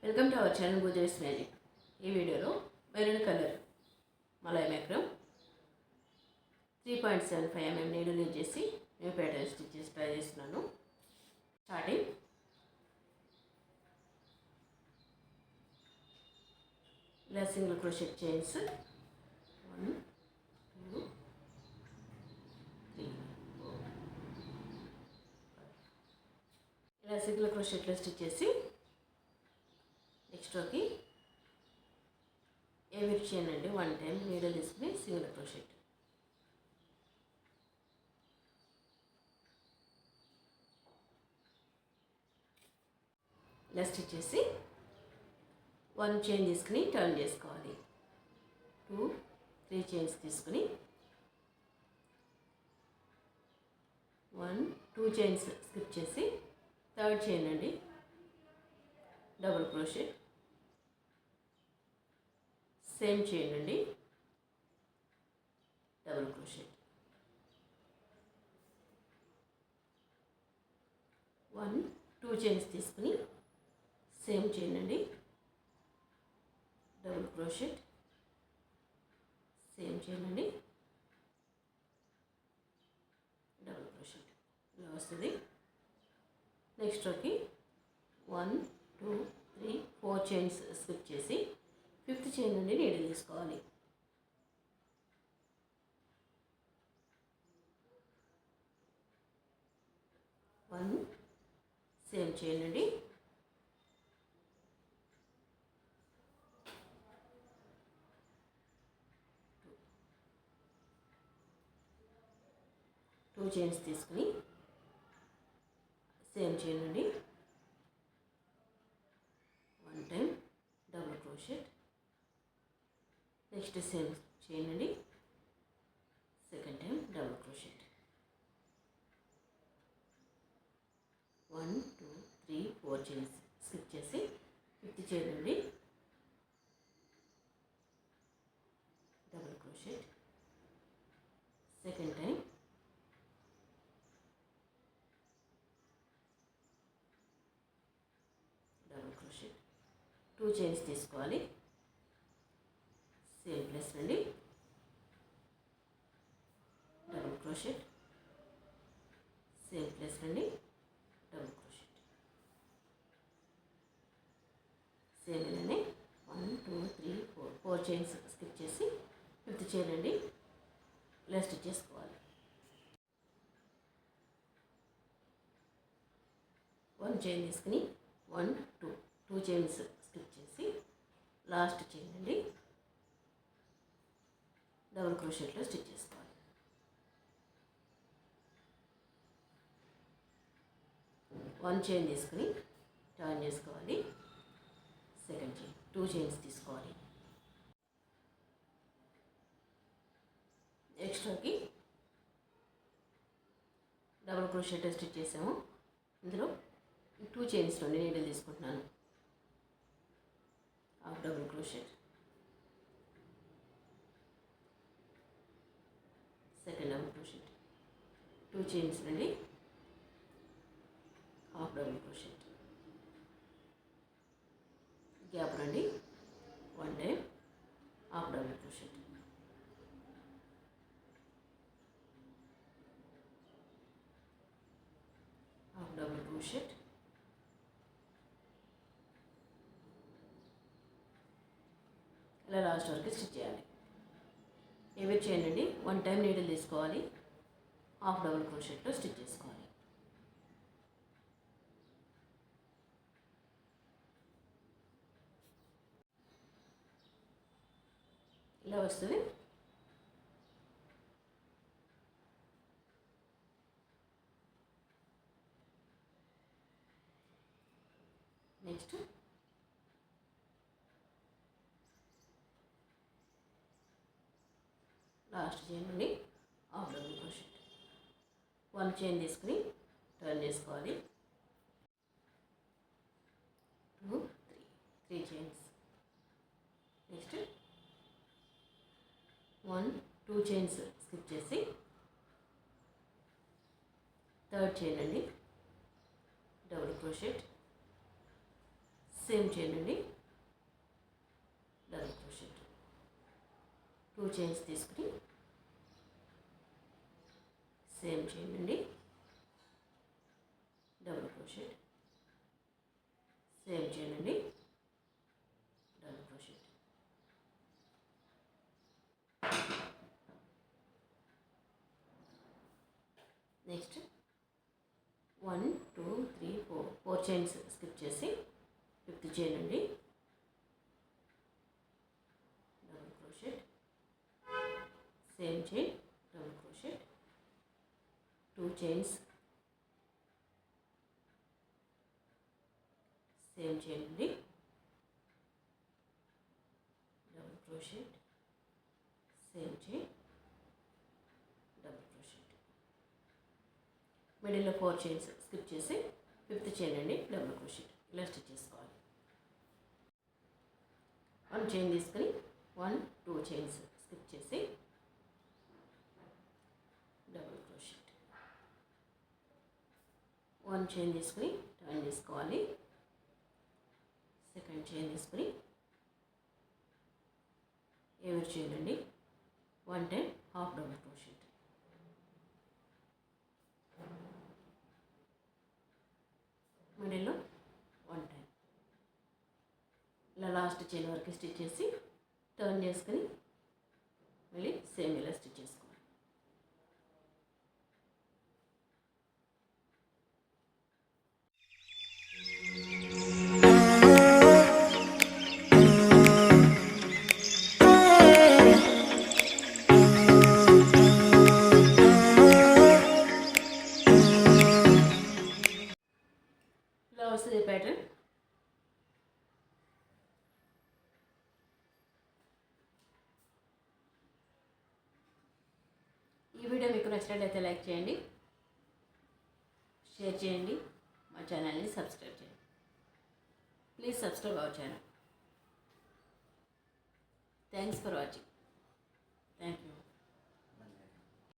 Welcome to our channel Bhudevi's magic. ఈ వీడియోలో maroon colour మలై మైక్రోమ్ 3.75 mm నీడిల్ యూజ్ చేసి న్యూ ప్యాటర్న్ స్టిచ్ చేసి ట్రై చేస్తున్నాను. స్టార్టింగ్ ఇలా సింగిల్ క్రోషెట్ చైన్స్ 1 2 3 4 ఇలా సింగిల్ క్రోషెట్లో స్టిచ్ చేసి నెక్స్ట్ రోకి ఏ విప్ చేయండి. 1 టైం నీడిల్ తీసుకుని సింగిల్ క్రోషెట్ ఇలా స్టిచ్ చేసి 1 చైన్ తీసుకుని టర్న్ చేసుకోవాలి. 2-3 చైన్స్ తీసుకుని 1-2 చైన్స్ స్కిప్ చేసి థర్డ్ చైన్ అండి డబుల్ క్రోషెట్, సేమ్ చైన్ అండి డబుల్ క్రోషెట్, 1-2 చైన్స్ తీసుకుని సేమ్ చైన్ అండి డబుల్ క్రోషెట్, సేమ్ చైన్ అండి డబుల్ క్రోషెట్ ఇలా వస్తుంది. నెక్స్ట్ రోకి 1-2-3-4 చైన్స్ స్కిప్ చేసి 5th చైన్ నుండి నీడిల్ తీసుకోవాలి. వన్ సేమ్ చైన్ నుండి 2 చైన్స్ తీసుకుని సేమ్ చైన్ నుండి 1 time double crochet, next same chain నుండి second time double crochet, 1-2-3-4 chains skip చేసి 5th చైన్ నుండి double crochet, second time double crochet, 2 chains తీసుకోవాలి. సేమ్ ప్లేస్ నుండి డబుల్ క్రోషెట్, సేమ్ ప్లేస్ నుండి double crochet, same ఇలానే 1-2-3-4 chains skip చేసి 5th chain అండి ఇలా స్టిచ్ చేసుకోవాలి. 1 చైన్ తీసుకుని 1-2 చైన్స్ స్కిప్ చేసి లాస్ట్ చైన్ అండి డబుల్ క్రోషెట్లో స్టిచ్ చేసుకోవాలి. 1 చైన్ తీసుకుని టర్న్ చేసుకోవాలి. సెకండ్ చైన్ 2 చైన్స్ తీసుకోవాలి. ఎక్స్ట్రాకి డబుల్ క్రోషెట్ స్టిచ్ చేసాము. ఇందులో 2 చైన్స్ నుండి నీడిల్ తీసుకుంటున్నాను. Half double crochet, second double crochet, 2 chains నుండి హాఫ్ డబుల్ క్రోషెట్, గ్యాప్ నుండి 1 time half double crochet, half double crochet, ఇలా లాస్ట్ వరకు స్టిచ్ చేయాలి. ఏవి చేయండి. 1 టైం నీడిల్ తీసుకోవాలి. హాఫ్ డబుల్ క్రోషెట్లో స్టిచ్ చేసుకోవాలి. ఇలా వస్తుంది. నెక్స్ట్ లాస్ట్ చైన్ నుండి హాఫ్ డబుల్ క్రోషెట్, 1 చైన్ తీసుకుని టర్న్ చేసుకోవాలి. 2-3 చైన్స్, నెక్స్ట్ 1-2 చైన్స్ స్కిప్ చేసి థర్డ్ చైన్ అండి డబుల్ క్రోషెట్, సేమ్ చైన్ అండి, డబుల్ క్రోషెట్. 2 చైన్స్ తీసుకుని సేమ్ చైన్ అండి, డబుల్ క్రోషెట్, సేమ్ చైన్ అండి, double crochet. Next 1 2 3 4 chains skip చేసి 5th చైన్ అండి, double crochet, same chain, double crochet, 2 chains, same chain అండి, double crochet, same chain, double crochet. మిడిల్లో 4 chains skip చేసి 5th chain అండి, double crochet. ఇలా stitch చేసుకోవాలి. 1 chain తీసుకుని 1 2 చైన్స్ స్కిప్ చేసి డబుల్ క్రోషెట్. 1 చైన్ తీసుకుని టర్న్ చేసుకోవాలి. సెకండ్ చైన్ తీసుకుని ఎవరి చైన్ అండి, 1 టైం హాఫ్ డబుల్ క్రోషెట్. మిడిల్లో 1 టైం. ఇలా లాస్ట్ చైన్ వరకు స్టిచ్ చేసి టర్న్ చేసుకుని మళ్ళీ సేమ్ ఇలా స్టిచ్ చేసుకోవాలి. ఇలా వస్తుంది ప్యాటర్న్. ఈ వీడియో మీకు నచ్చినట్లయితే లైక్ చేయండి, షేర్ చేయండి, మా ఛానల్ని సబ్స్క్రైబ్ చేయండి. Please subscribe our channel. Thanks for watching. Thank you.